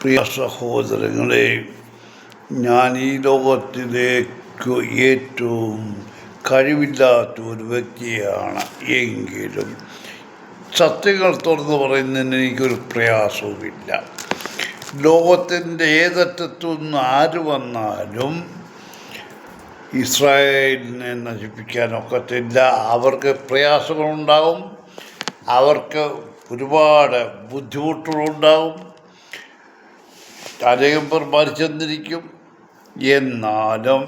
പ്രിയ സഹോദരങ്ങളെ, ഞാൻ ഈ ലോകത്തിലേക്ക് ഏറ്റവും കഴിവില്ലാത്ത ഒരു വ്യക്തിയാണ്. എങ്കിലും സത്യങ്ങൾ തുറന്നു പറയുന്നതിന് എനിക്കൊരു പ്രയാസവുമില്ല. ലോകത്തിൻ്റെ ഏതറ്റത്തുനിന്ന് ആര് വന്നാലും ഇസ്രായേലിനെ നശിപ്പിക്കാനൊക്കത്തില്ല. അവർക്ക് പ്രയാസങ്ങളുണ്ടാവും, അവർക്ക് ഒരുപാട് ബുദ്ധിമുട്ടുകളുണ്ടാവും, അനേകം പേർ മരിച്ചെന്നിരിക്കും. എന്നാലും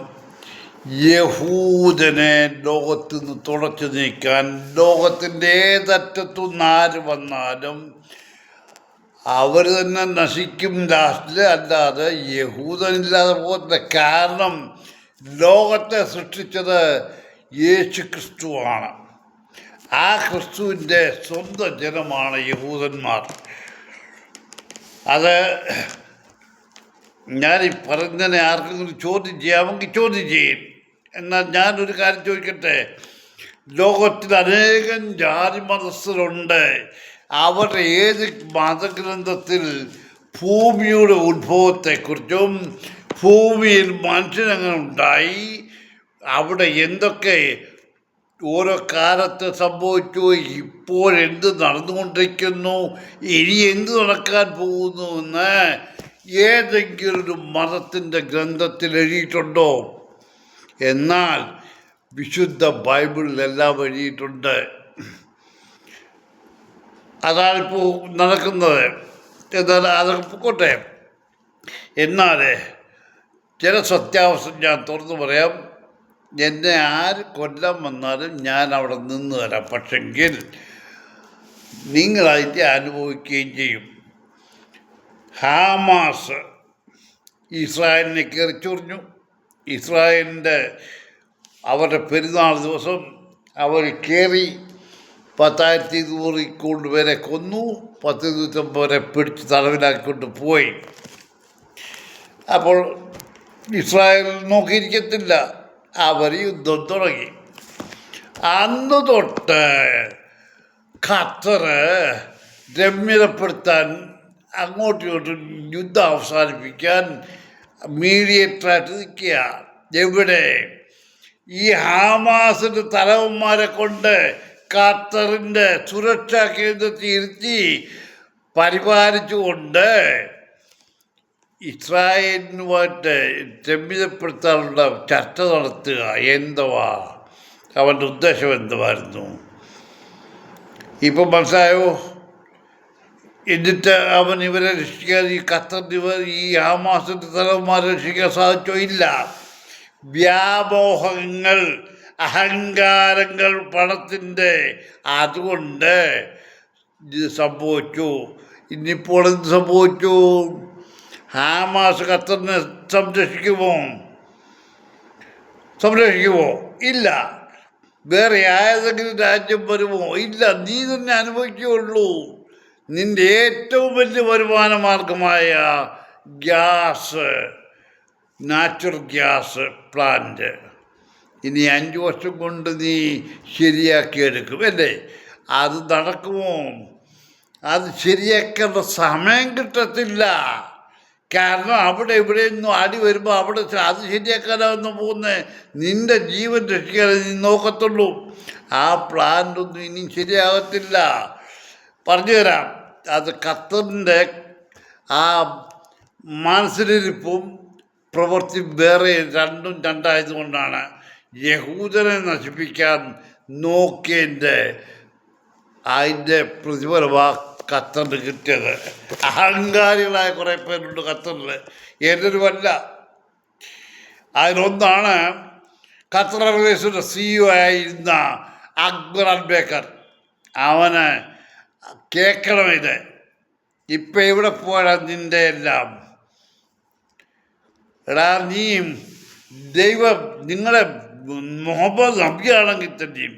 യഹൂദനെ ലോകത്തു നിന്ന് തുടച്ചു നീക്കാൻ ലോകത്തിൻ്റെ ഏതറ്റത്തുനിന്ന് ആര് വന്നാലും അവർ തന്നെ നശിക്കും ലാസ്റ്റിൽ. അല്ലാതെ യഹൂദനില്ലാതെ പോകത്തില്ല. കാരണം ലോകത്തെ സൃഷ്ടിച്ചത് യേശു ക്രിസ്തുവാണ്. ആ ക്രിസ്തുവിൻ്റെ സ്വന്തം ജനമാണ് യഹൂദന്മാർ. അത് ഞാൻ ഈ പറഞ്ഞതിനെ ആർക്കെങ്കിലും ചോദ്യം ചെയ്യാമെങ്കിൽ ചോദ്യം ചെയ്യും. എന്നാൽ ഞാനൊരു കാര്യം ചോദിക്കട്ടെ, ലോകത്തിൽ അനേകം ജാതി മതസ്ഥരുണ്ട്. അവരുടെ ഏത് മതഗ്രന്ഥത്തിൽ ഭൂമിയുടെ ഉത്ഭവത്തെക്കുറിച്ചും ഭൂമിയിൽ മനുഷ്യനങ്ങനെ ഉണ്ടായി, അവിടെ എന്തൊക്കെ ഓരോ കാലത്ത് സംഭവിച്ചു, ഇപ്പോഴെന്ത് നടന്നുകൊണ്ടിരിക്കുന്നു, ഇനി എന്ത് നടക്കാൻ പോകുന്നു എന്ന് ഏതെങ്കിലും ഒരു മതത്തിൻ്റെ ഗ്രന്ഥത്തിൽ എഴുതിയിട്ടുണ്ടോ? എന്നാൽ വിശുദ്ധ ബൈബിളിലെല്ലാം എഴുതിയിട്ടുണ്ട്. അതാണിപ്പോൾ നടക്കുന്നത്. എന്നാൽ അതൊക്കെ പൊക്കോട്ടെ. എന്നാൽ ചില സത്യാവസ്ഥ ഞാൻ തുറന്നു പറയാം. എന്നെ ആര് കൊല്ലാൻ വന്നാലും ഞാൻ അവിടെ നിന്ന് തരാം. പക്ഷെങ്കിൽ നിങ്ങളതിൻ്റെ അനുഭവിക്കുകയും ചെയ്യും. ഹാമാസ് ഇസ്രായേലിനെ കയറിച്ചൊറിഞ്ഞു. ഇസ്രായേലിൻ്റെ അവരുടെ പെരുന്നാൾ ദിവസം അവർ കയറി 10,200 പേരെ കൊന്നു, 10,200 പേരെ പിടിച്ച് തടവിലാക്കിക്കൊണ്ട് പോയി. അപ്പോൾ ഇസ്രായേൽ നോക്കിയിരിക്കത്തില്ല, അവർ യുദ്ധം തുടങ്ങി. അന്ന് തൊട്ട് ഖത്തർ രമ്യതപ്പെടുത്താൻ അങ്ങോട്ടും ഇങ്ങോട്ടും യുദ്ധം അവസാനിപ്പിക്കാൻ മീഡിയേറ്ററായിട്ട് നിൽക്കുക. എവിടെ? ഈ ഹാമാസിൻ്റെ തലവന്മാരെ കൊണ്ട് ഖത്തറിൻ്റെ സുരക്ഷാ കേന്ദ്രത്തിൽ ഇരുത്തി പരിപാലിച്ചുകൊണ്ട് ഇസ്രായേലിനുമായിട്ട് രമ്യതപ്പെടുത്താനുള്ള ചർച്ച നടത്തുക. എന്തുവാ അവൻ്റെ ഉദ്ദേശം? എന്തുവായിരുന്നു? ഇപ്പം മനസ്സിലായോ? എന്നിട്ട് അവൻ ഇവരെ രക്ഷിക്കാൻ, ഈ ഖത്തറിന് ഈ ഹാമാസിൻ്റെ തലവന്മാരെ രക്ഷിക്കാൻ സാധിച്ചോ? ഇല്ല. വ്യാമോഹങ്ങൾ, അഹങ്കാരങ്ങൾ, പണത്തിൻ്റെ, അതുകൊണ്ട് ഇത് സംഭവിച്ചു. ഇനിയിപ്പോൾ എന്ത് സംഭവിച്ചു? ഹാമാസ് ഖത്തറിനെ സംരക്ഷിക്കുമോ? ഇല്ല. വേറെ ഏതെങ്കിലും രാജ്യം വരുമോ? ഇല്ല. നീ തന്നെ അനുഭവിക്കുകയുള്ളൂ. നിൻ്റെ ഏറ്റവും വലിയ വരുമാന മാർഗമായ ഗ്യാസ്, നാച്ചുറൽ ഗ്യാസ് പ്ലാന്റ് ഇനി 5 വർഷം കൊണ്ട് നീ ശരിയാക്കിയെടുക്കും അല്ലേ? അത് നടക്കുമോ? അത് ശരിയാക്കേണ്ട സമയം കിട്ടത്തില്ല. കാരണം അവിടെ ഇവിടെയൊന്നും അടി വരുമ്പോൾ അവിടെ അത് ശരിയാക്കാനാവുന്ന പോകുന്നത് നിൻ്റെ ജീവൻ രക്ഷിക്കാനേ നീ നോക്കത്തുള്ളൂ. ആ പ്ലാന്റൊന്നും ഇനി ശരിയാകത്തില്ല. പറഞ്ഞു തരാം. അത് ഖത്തറിൻ്റെ ആ മനസ്സിലിരിപ്പും പ്രവൃത്തി വേറെ രണ്ടും രണ്ടായതുകൊണ്ടാണ് യഹൂദനെ നശിപ്പിക്കാൻ നോക്കിയതിൻ്റെ അതിൻ്റെ പ്രതിഫലമാണ് ഖത്തറിന് കിട്ടിയത്. അഹങ്കാരികളായ കുറേ പേരുണ്ട് ഖത്തറിൽ, എന്നൊരുമല്ല. അതിലൊന്നാണ് ഖത്തർ എയർവേസിൻ്റെ CEO ആയിരുന്ന അക്ബർ അൽബേക്കർ. അവന് കേൾക്കണം ഇത്. ഇപ്പം എവിടെ പോയാ നിൻ്റെ എല്ലാം? എടാ, നീ നിങ്ങളെ മുഹമ്മദ് നബിയാണെങ്കിൽ തന്നെയും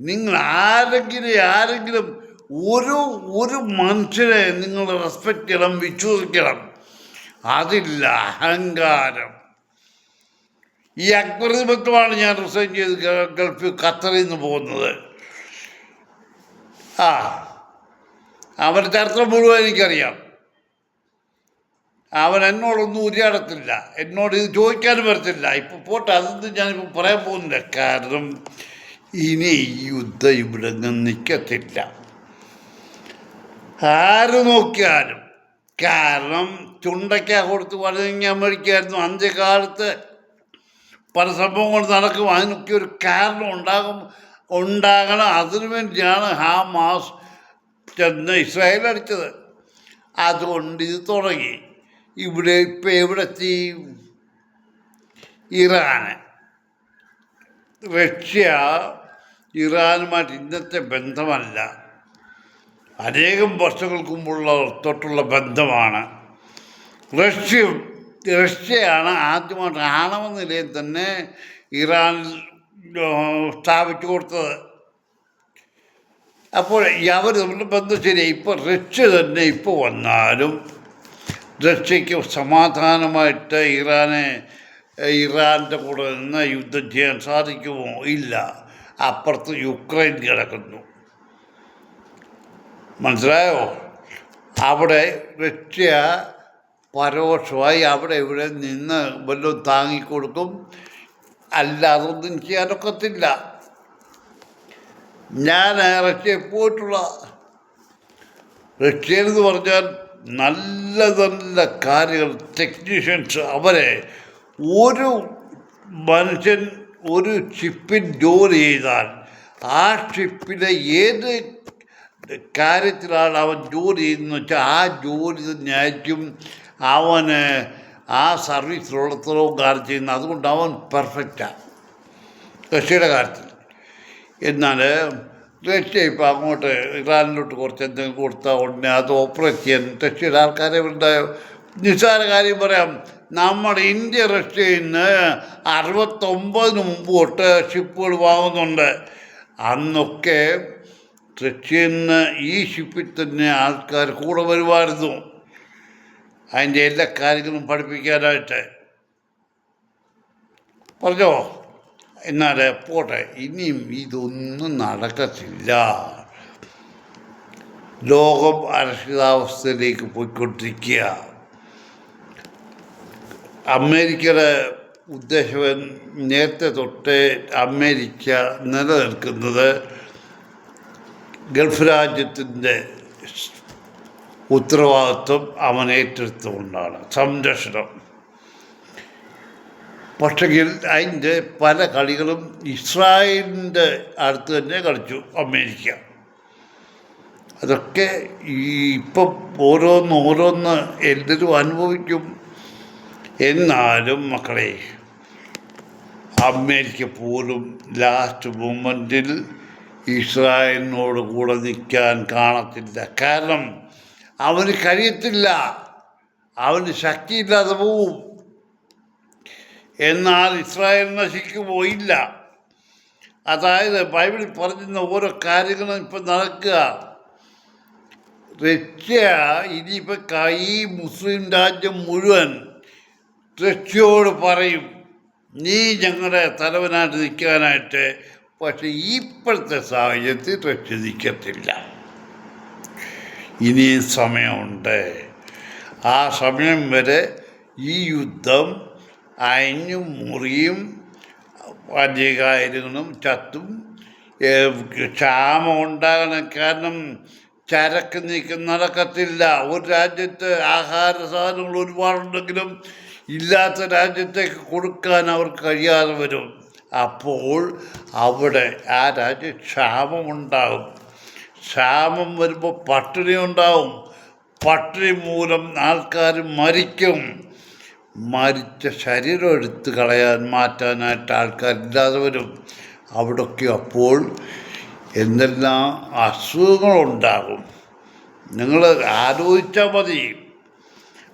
നിങ്ങൾ ആരെങ്കിലും ഒരു മനുഷ്യരെ നിങ്ങൾ റെസ്പെക്റ്റ് ചെയ്യണം, വിശ്വസിക്കണം. അതില്ല, അഹങ്കാരം. ഈ അക്ബർ നിമിത്തമാണ് ഞാൻ റിസൈൻ ചെയ്ത് ഗൾഫിൽ ഖത്തറിൽ നിന്ന് പോകുന്നത്. അവരുടെ ചരിത്രം മുഴുവൻ എനിക്കറിയാം. അവൻ എന്നോടൊന്നും ഉരിയാടത്തില്ല, എന്നോട് ഇത് ചോദിക്കാനും വരത്തില്ല. ഇപ്പോൾ പോട്ടെ, അതൊന്നും ഞാനിപ്പോൾ പറയാൻ പോകുന്നില്ല. കാരണം ഇനി ഈ യുദ്ധം ഇവിടെ നിൽക്കത്തില്ല, ആര് നോക്കിയാലും. കാരണം ചുണ്ടയ്ക്ക കൊടുത്ത് വഴങ്ങിയാൽ മേടിക്കായിരുന്നു. അന്ത്യകാലത്ത് പല സംഭവങ്ങൾ നടക്കും, അതിനൊക്കെ ഒരു കാരണം ഉണ്ടാകണം. അതിനു വേണ്ടിയാണ് ഹമാസ് ചെന്ന് ഇസ്രായേൽ അടിച്ചത്. അതുകൊണ്ട് ഇത് തുടങ്ങി. ഇവിടെ ഇപ്പം എവിടെത്തി? ഇറാന്. റഷ്യ ഇറാനുമായിട്ട് ഇന്നത്തെ ബന്ധമല്ല, അനേകം വർഷങ്ങൾക്ക് മുമ്പുള്ള തൊട്ടുള്ള ബന്ധമാണ്. റഷ്യയാണ് ആദ്യമായിട്ട് ആണവ നിലയം തന്നെ ഇറാനിൽ സ്ഥാപിച്ചു കൊടുത്തത്. അപ്പോൾ അവർ തമ്മിൽ ബന്ധം ശരിയായി. ഇപ്പോൾ റഷ്യ തന്നെ ഇപ്പോൾ വന്നാലും റഷ്യയ്ക്ക് സമാധാനമായിട്ട് ഇറാൻ്റെ കൂടെ നിന്ന് യുദ്ധം ചെയ്യാൻ സാധിക്കുമോ? ഇല്ല. അപ്പുറത്ത് യുക്രൈൻ കിടക്കുന്നു, മനസ്സിലായോ? അവിടെ റഷ്യ പരോക്ഷമായി അവിടെ ഇവിടെ നിന്ന് വല്ലതും താങ്ങിക്കൊടുക്കും, അല്ലാതൊന്നും ചെയ്യാനൊക്കത്തില്ല. ഞാൻ റഷ്യയിൽ പോയിട്ടുള്ള, റഷ്യയെന്ന് പറഞ്ഞാൽ നല്ല നല്ല കാര്യങ്ങൾ, ടെക്നീഷ്യൻസ്, അവരെ ഒരു മനുഷ്യൻ ഒരു ഷിപ്പിൽ ജോലി ചെയ്താൽ ആ ഷിപ്പിലെ ഏത് കാര്യത്തിലാണ് അവൻ ജോലി ചെയ്യുന്നതെന്ന് വെച്ചാൽ ആ ജോലി തന്നെയായിരിക്കും അവന് ആ സർവീസിലുള്ളത്രവും കാര്യം ചെയ്യുന്നത്. അതുകൊണ്ട് അവൻ പെർഫെക്റ്റാണ് റഷ്യയുടെ കാര്യത്തിൽ. എന്നാൽ റഷ്യ ഇപ്പം അങ്ങോട്ട് ഇറാനിലോട്ട് കുറച്ച് എന്തെങ്കിലും കൊടുത്താൽ ഉടനെ അത് ഓപ്പറേറ്റ് ചെയ്യാൻ റഷ്യയുടെ ആൾക്കാരെ ഉണ്ടായോ? നിസ്സാര കാര്യം പറയാം. നമ്മുടെ ഇന്ത്യ റഷ്യയിൽ നിന്ന് 69 മുമ്പ് തൊട്ട് ഷിപ്പുകൾ വാങ്ങുന്നുണ്ട്. അന്നൊക്കെ റഷ്യയിൽ നിന്ന് ഈ ഷിപ്പിൽ തന്നെ ആൾക്കാർ കൂടെ വരുമായിരുന്നു, അതിൻ്റെ എല്ലാ കാര്യങ്ങളും പഠിപ്പിക്കാനായിട്ട്. പറഞ്ഞോ? എന്നാൽ പോട്ടെ, ഇനിയും ഇതൊന്നും നടക്കത്തില്ല. ലോകം അരക്ഷിതാവസ്ഥയിലേക്ക് പോയിക്കൊണ്ടിരിക്കുക. അമേരിക്കയുടെ ഉദ്ദേശം നേരത്തെ തൊട്ടേ അമേരിക്ക നിലനിൽക്കുന്നത് ഗൾഫ് രാജ്യത്തിൻ്റെ ഉത്തരവാദിത്വം അവൻ ഏറ്റെടുത്തുകൊണ്ടാണ്, സംരക്ഷണം. പക്ഷെങ്കിൽ അതിൻ്റെ പല കളികളും ഇസ്രായേലിൻ്റെ അടുത്ത് തന്നെ കളിച്ചു അമേരിക്ക. അതൊക്കെ ഇപ്പം ഓരോന്ന് എല്ലാവരും അനുഭവിക്കും. എന്നാലും മക്കളെ, അമേരിക്ക പോലും ലാസ്റ്റ് മൊമെൻറ്റിൽ ഇസ്രായേലിനോട് കൂടെ നിൽക്കാൻ കാണത്തില്ല. കാരണം അവന് കഴിയത്തില്ല, അവന് ശക്തിയില്ലാതെ പോവും. എന്നാൽ ഇസ്രായേൽ നശിക്കുമോ? ഇല്ല. അതായത് ബൈബിളിൽ പറഞ്ഞിരുന്ന ഓരോ കാര്യങ്ങളും ഇപ്പം നടക്കുക. റഷ്യ ഇനിയിപ്പോൾ ഈ മുസ്ലിം രാജ്യം മുഴുവൻ റഷ്യയോട് പറയും, നീ ഞങ്ങളുടെ തലവനായിട്ട് നിൽക്കാനായിട്ട്. പക്ഷെ ഇപ്പോഴത്തെ സാഹചര്യത്തിൽ റഷ്യ നിൽക്കത്തില്ല. ഇനിയും സമയമുണ്ട്. ആ സമയം വരെ ഈ യുദ്ധം അയഞ്ഞും മുറിയും അധികാരികളും ചത്തും ക്ഷാമം ഉണ്ടാകണം. കാരണം ചരക്ക് നീക്കം നടക്കത്തില്ല. ഒരു രാജ്യത്ത് ആഹാര സാധനങ്ങൾ ഒരുപാടുണ്ടെങ്കിലും ഇല്ലാത്ത രാജ്യത്തേക്ക് കൊടുക്കാൻ അവർക്ക് കഴിയാതെ വരും. അപ്പോൾ അവിടെ ആ രാജ്യം ക്ഷാമമുണ്ടാകും. ക്ഷാമം വരുമ്പോൾ പട്ടിണി ഉണ്ടാവും. പട്ടിണി മൂലം ആൾക്കാർ മരിക്കും. മരിച്ച ശരീരം എടുത്ത് മാറ്റാനായിട്ട് ആൾക്കാരില്ലാതെ വരും. അവിടൊക്കെ അപ്പോൾ എന്തെല്ലാം അസുഖങ്ങളുണ്ടാകും, നിങ്ങൾ ആലോചിച്ചാൽ മതി.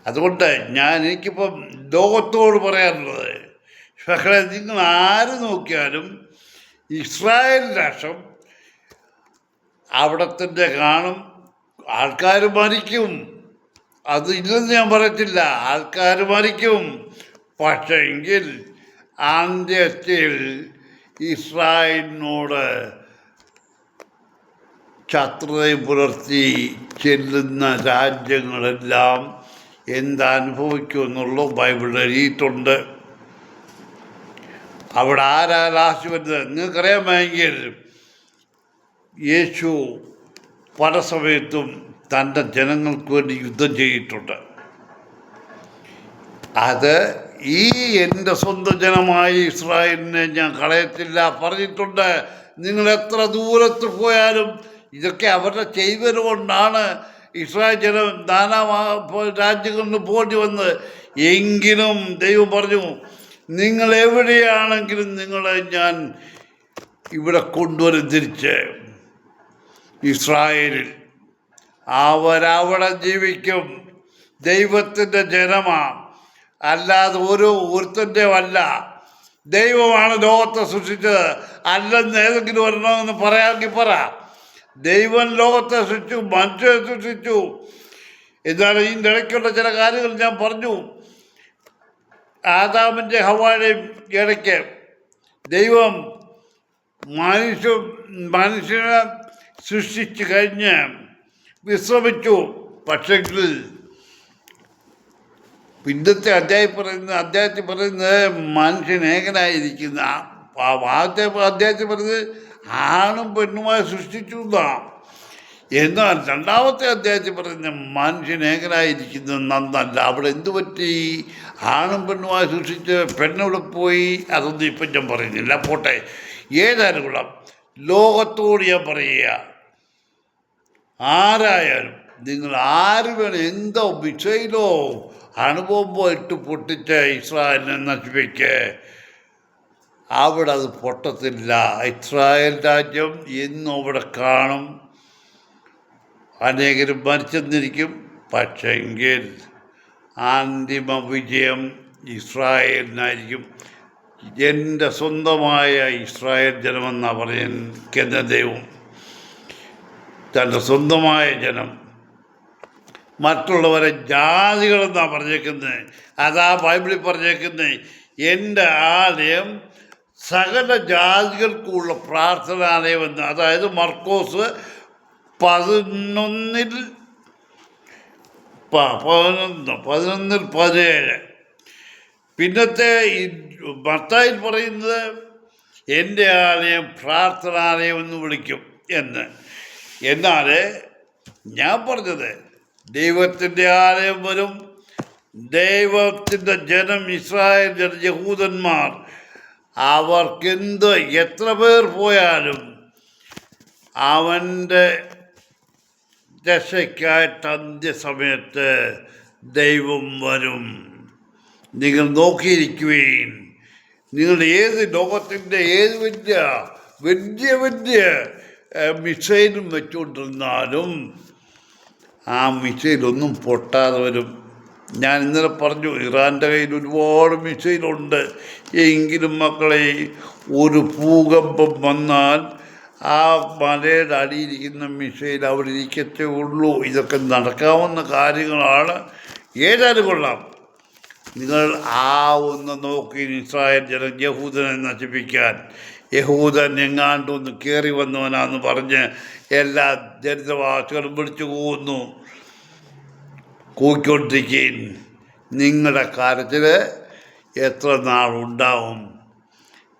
അതുകൊണ്ട് എനിക്കിപ്പം ലോകത്തോട് പറയാനുള്ളത്, പക്ഷേ നിങ്ങൾ ആര് നോക്കിയാലും ഇസ്രായേൽ രാഷ്ട്രം അവിടെ തന്നെ കാണും. ആൾക്കാർ മരിക്കും, അത് ഇല്ലെന്ന് ഞാൻ പറയത്തില്ല, ആൾക്കാർ മരിക്കും. പക്ഷേ എങ്കിൽ അന്ത്യത്തിൽ ഇസ്രായേലിനോട് ശത്രുതയും പുലർത്തി ചെല്ലുന്ന രാജ്യങ്ങളെല്ലാം എന്തനുഭവിക്കുമെന്നുള്ളൂ ബൈബിളിൽ എഴുതിയിട്ടുണ്ട്. അവിടെ ആരാ ലാസ്റ്റ് വരുന്നത് നിങ്ങൾക്കറിയാമെങ്കിൽ യേശു പല സമയത്തും തൻ്റെ ജനങ്ങൾക്ക് വേണ്ടി യുദ്ധം ചെയ്തിട്ടുണ്ട്. അത് ഈ എൻ്റെ സ്വന്തം ജനമായ ഇസ്രായേലിനെ ഞാൻ കളയത്തില്ല പറഞ്ഞിട്ടുണ്ട്. നിങ്ങൾ എത്ര ദൂരത്ത് പോയാലും ഇതൊക്കെ അവരുടെ ചെയ്തത് കൊണ്ടാണ് ഇസ്രായേൽ ജനം നാനാ രാജ്യങ്ങളിൽ പോണ്ടി വന്ന്. എങ്കിലും ദൈവം പറഞ്ഞു, നിങ്ങൾ എവിടെയാണെങ്കിലും നിങ്ങളെ ഞാൻ ഇവിടെ കൊണ്ടുവരും തിരിച്ച് ഇസ്രായേലിൽ. അവരവിടെ ജീവിക്കും. ദൈവത്തിൻ്റെ ജനമാണ്, അല്ലാതെ ഒരുത്തൻ്റെ അല്ല. ദൈവമാണ് ലോകത്തെ സൃഷ്ടിച്ചത്. അല്ലെന്ന് ഏതെങ്കിലും വരണമെന്ന് പറയാമെങ്കിൽ പറ. ദൈവം ലോകത്തെ സൃഷ്ടിച്ചു, മനുഷ്യരെ സൃഷ്ടിച്ചു. എന്നാൽ ഇതിൻ്റെ ഇടയ്ക്കുള്ള ചില കാര്യങ്ങൾ ഞാൻ പറഞ്ഞു. ആദാമിൻ്റെ ഹവ്വായുടെയും ഇടയ്ക്ക് ദൈവം മനുഷ്യനെ സൃഷ്ടിച്ച് കഴിഞ്ഞ് വിശ്രമിച്ചു. പക്ഷെങ്കിൽ പിന്നത്തെ അധ്യായത്തിൽ പറയുന്നത് മനുഷ്യൻ ഏകനായിരിക്കുന്ന ആദ്യത്തെ അധ്യായത്തിൽ പറയുന്നത് ആണും പെണ്ണുമായി സൃഷ്ടിച്ചു എന്നാണ്. എന്നാൽ രണ്ടാമത്തെ അധ്യായത്തിൽ പറയുന്ന മനുഷ്യൻ ഏകനായിരിക്കുന്നത് നന്നല്ല. അവിടെ എന്തു പറ്റി? ആണും പെണ്ണുമായി സൃഷ്ടിച്ച് പെണ്ണിവിടെ പോയി. അതൊന്നും ഇപ്പം ഞാൻ പറയുന്നില്ല, പോട്ടെ. ഏതായാലും കൊള്ളാം. ലോകത്തോട് ഞാൻ പറയുക, ആരായാലും നിങ്ങൾ ആര് വേണം, എന്തോ മിസൈലോ അണുബോംബോ ഇട്ട് പൊട്ടിച്ച ഇസ്രായേലിനെ നശിപ്പിക്ക്, അവിടെ അത് പൊട്ടത്തില്ല. ഇസ്രായേൽ രാജ്യം എന്നും അവിടെ കാണും. അനേകരും മരിച്ചെന്നിരിക്കും, പക്ഷെങ്കിൽ അന്തിമ വിജയം ഇസ്രായേലിനായിരിക്കും. എൻ്റെ സ്വന്തമായ ഇസ്രായേൽ ജനമെന്നാണ് പറയുന്ന ദൈവം. തൻ്റെ സ്വന്തമായ ജനം. മറ്റുള്ളവരെ ജാതികളെന്നാണ് പറഞ്ഞേക്കുന്നത്. അതാ ബൈബിളിൽ പറഞ്ഞേക്കുന്നത്. എൻ്റെ ആലയം സകല ജാതികൾക്കുള്ള പ്രാർത്ഥനാലയമെന്ന്. അതായത് മർക്കോസ് 11:17. പിന്നത്തെ മത്തായിൽ പറയുന്നത് എൻ്റെ ആലയം പ്രാർത്ഥനാലയം എന്ന് വിളിക്കും എന്ന്. എന്നാൽ ഞാൻ പറഞ്ഞത് ദൈവത്തിൻ്റെ ആലയം വരും. ദൈവത്തിൻ്റെ ജനം, ഇസ്രായേൽ ജനം, യഹൂദന്മാർ, അവർക്കെന്ത് എത്ര പേർ പോയാലും അവൻ്റെ രക്ഷയ്ക്കായിട്ട് അന്ത്യസമയത്ത് ദൈവം വരും. നിങ്ങൾ നോക്കിയിരിക്കുകയും നിങ്ങൾ ഏത് ലോകത്തിൻ്റെ ഏത് വലിയ മിസൈലും വെച്ചുകൊണ്ടിരുന്നാലും ആ മിസൈലൊന്നും പൊട്ടാതെ വരും. ഞാൻ ഇന്നലെ പറഞ്ഞു, ഇറാൻ്റെ കയ്യിൽ ഒരുപാട് മിസൈലുണ്ട്. എങ്കിലും മക്കളെ, ഒരു ഭൂകമ്പം വന്നാൽ ആ മലയുടെ അടിയിരിക്കുന്ന മിസൈൽ അവിടെ ഇരിക്കത്തേ ഉള്ളൂ. ഇതൊക്കെ നടക്കാവുന്ന കാര്യങ്ങളാണ്. ഏതായാലും കൊള്ളാം. നിങ്ങൾ ഒന്ന് നോക്കി ഇസ്രായേൽ ജനം യഹൂദനെ നശിപ്പിക്കാൻ. യഹൂദൻ എങ്ങാണ്ടൊന്ന് കയറി വന്നവനാന്ന് പറഞ്ഞ് എല്ലാ ദരിദ്രവാസികളും വിളിച്ചു പോകുന്നു. കൂക്കിക്കൊണ്ടിരിക്കുകയും നിങ്ങളുടെ കാര്യത്തിൽ എത്ര നാളുണ്ടാവും?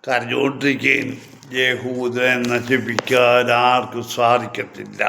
കരഞ്ഞുകൊണ്ടിരിക്കുകയും യഹൂദനെ നശിപ്പിക്കാൻ ആർക്കും സാധിക്കത്തില്ല.